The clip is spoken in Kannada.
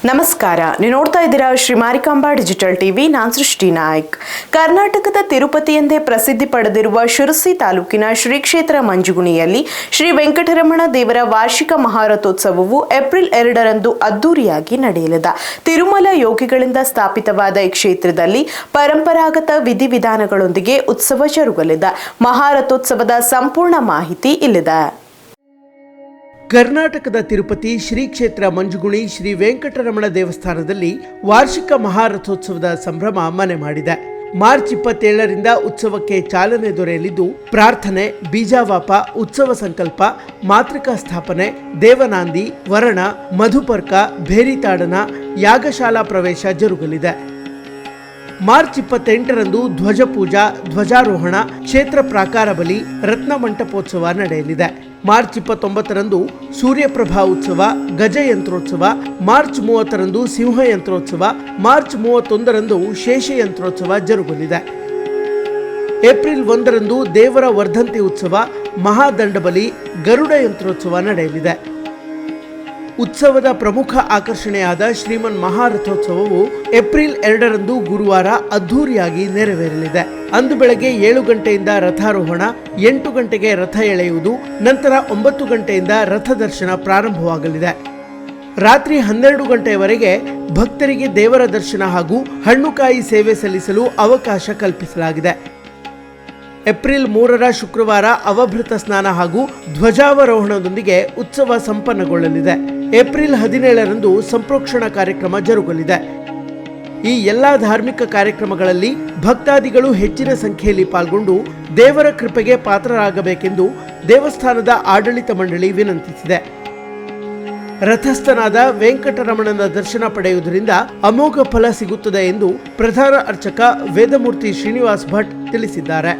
ನಮಸ್ಕಾರ, ನೀವು ನೋಡ್ತಾ ಇದ್ದೀರಾ ಶ್ರೀ ಮಾರಿಕಾಂಬಾ ಡಿಜಿಟಲ್ ಟಿವಿ. ನಾನು ಸೃಷ್ಟಿ ನಾಯ್ಕ್. ಕರ್ನಾಟಕದ ತಿರುಪತಿ ಎಂದೇ ಪ್ರಸಿದ್ಧಿ ಪಡೆದಿರುವ ಶಿರಸಿ ತಾಲೂಕಿನ ಶ್ರೀ ಕ್ಷೇತ್ರ ಮಂಜುಗುಣಿಯಲ್ಲಿ ಶ್ರೀ ವೆಂಕಟರಮಣ ದೇವರ ವಾರ್ಷಿಕ ಮಹಾರಥೋತ್ಸವವು ಏಪ್ರಿಲ್ 2ರಂದು ಅದ್ದೂರಿಯಾಗಿ ನಡೆಯಲಿದೆ. ತಿರುಮಲ ಯೋಗಿಗಳಿಂದ ಸ್ಥಾಪಿತವಾದ ಈ ಕ್ಷೇತ್ರದಲ್ಲಿ ಪರಂಪರಾಗತ ವಿಧಿವಿಧಾನಗಳೊಂದಿಗೆ ಉತ್ಸವ ಜರುಗಲಿದೆ. ಮಹಾರಥೋತ್ಸವದ ಸಂಪೂರ್ಣ ಮಾಹಿತಿ ಇಲ್ಲಿದೆ. ಕರ್ನಾಟಕದ ತಿರುಪತಿ ಶ್ರೀ ಕ್ಷೇತ್ರ ಮಂಜುಗುಣಿ ಶ್ರೀ ವೆಂಕಟರಮಣ ದೇವಸ್ಥಾನದಲ್ಲಿ ವಾರ್ಷಿಕ ಮಹಾರಥೋತ್ಸವದ ಸಂಭ್ರಮ ಮನೆ ಮಾಡಿದೆ. ಮಾರ್ಚ್ 27ರಿಂದ ಉತ್ಸವಕ್ಕೆ ಚಾಲನೆ ದೊರೆಯಲಿದ್ದು, ಪ್ರಾರ್ಥನೆ, ಬೀಜಾವಾಪ, ಉತ್ಸವ ಸಂಕಲ್ಪ, ಮಾತೃಕಾ ಸ್ಥಾಪನೆ, ದೇವನಾಂದಿ, ವರಣ, ಮಧುಪರ್ಕ, ಭೇರಿತಾಡನ, ಯಾಗಶಾಲಾ ಪ್ರವೇಶ ಜರುಗಲಿದೆ. ಮಾರ್ಚ್ 28ರಂದು ಧ್ವಜಪೂಜಾ, ಧ್ವಜಾರೋಹಣ, ಕ್ಷೇತ್ರ ಪ್ರಾಕಾರ ಬಲಿ, ರತ್ನ ಮಂಟಪೋತ್ಸವ ನಡೆಯಲಿದೆ. ಮಾರ್ಚ್ 29ರಂದು ಸೂರ್ಯಪ್ರಭಾ ಉತ್ಸವ, ಗಜಯಂತ್ರೋತ್ಸವ, ಮಾರ್ಚ್ 30ರಂದು ಸಿಂಹಯಂತ್ರೋತ್ಸವ, ಮಾರ್ಚ್ 31ರಂದು ಶೇಷಯಂತ್ರೋತ್ಸವ ಜರುಗಲಿದೆ. ಏಪ್ರಿಲ್ 1ರಂದು ದೇವರ ವರ್ಧಂತಿ ಉತ್ಸವ, ಮಹಾದಂಡಬಲಿ, ಗರುಡ ಯಂತ್ರೋತ್ಸವ ನಡೆಯಲಿದೆ. ಉತ್ಸವದ ಪ್ರಮುಖ ಆಕರ್ಷಣೆಯಾದ ಶ್ರೀಮನ್ ಮಹಾರಥೋತ್ಸವವು ಏಪ್ರಿಲ್ 2ರಂದು ಗುರುವಾರ ಅದ್ದೂರಿಯಾಗಿ ನೆರವೇರಲಿದೆ. ಅಂದು ಬೆಳಗ್ಗೆ 7 ಗಂಟೆಯಿಂದ ರಥಾರೋಹಣ, 8 ಗಂಟೆಗೆ ರಥ ಎಳೆಯುವುದು, ನಂತರ 9 ಗಂಟೆಯಿಂದ ರಥ ದರ್ಶನ ಪ್ರಾರಂಭವಾಗಲಿದೆ. ರಾತ್ರಿ 12 ಗಂಟೆಯವರೆಗೆ ಭಕ್ತರಿಗೆ ದೇವರ ದರ್ಶನ ಹಾಗೂ ಹಣ್ಣುಕಾಯಿ ಸೇವೆ ಸಲ್ಲಿಸಲು ಅವಕಾಶ ಕಲ್ಪಿಸಲಾಗಿದೆ. ಏಪ್ರಿಲ್ 3ರ ಶುಕ್ರವಾರ ಅವಭೃತ ಸ್ನಾನ ಹಾಗೂ ಧ್ವಜಾವರೋಹಣದೊಂದಿಗೆ ಉತ್ಸವ ಸಂಪನ್ನಗೊಳ್ಳಲಿದೆ. ಏಪ್ರಿಲ್ 17ರಂದು ಸಂಪ್ರೋಕ್ಷಣ ಕಾರ್ಯಕ್ರಮ ಜರುಗಲಿದೆ. ಈ ಎಲ್ಲಾ ಧಾರ್ಮಿಕ ಕಾರ್ಯಕ್ರಮಗಳಲ್ಲಿ ಭಕ್ತಾದಿಗಳು ಹೆಚ್ಚಿನ ಸಂಖ್ಯೆಯಲ್ಲಿ ಪಾಲ್ಗೊಂಡು ದೇವರ ಕೃಪೆಗೆ ಪಾತ್ರರಾಗಬೇಕೆಂದು ದೇವಸ್ಥಾನದ ಆಡಳಿತ ಮಂಡಳಿ ವಿನಂತಿಸಿದೆ. ರಥಸ್ಥನಾದ ವೆಂಕಟರಮಣನ ದರ್ಶನ ಪಡೆಯುವುದರಿಂದ ಅಮೋಘ ಫಲ ಸಿಗುತ್ತದೆ ಎಂದು ಪ್ರಧಾನ ಅರ್ಚಕ ವೇದಮೂರ್ತಿ ಶ್ರೀನಿವಾಸ್ ಭಟ್ ತಿಳಿಸಿದ್ದಾರೆ.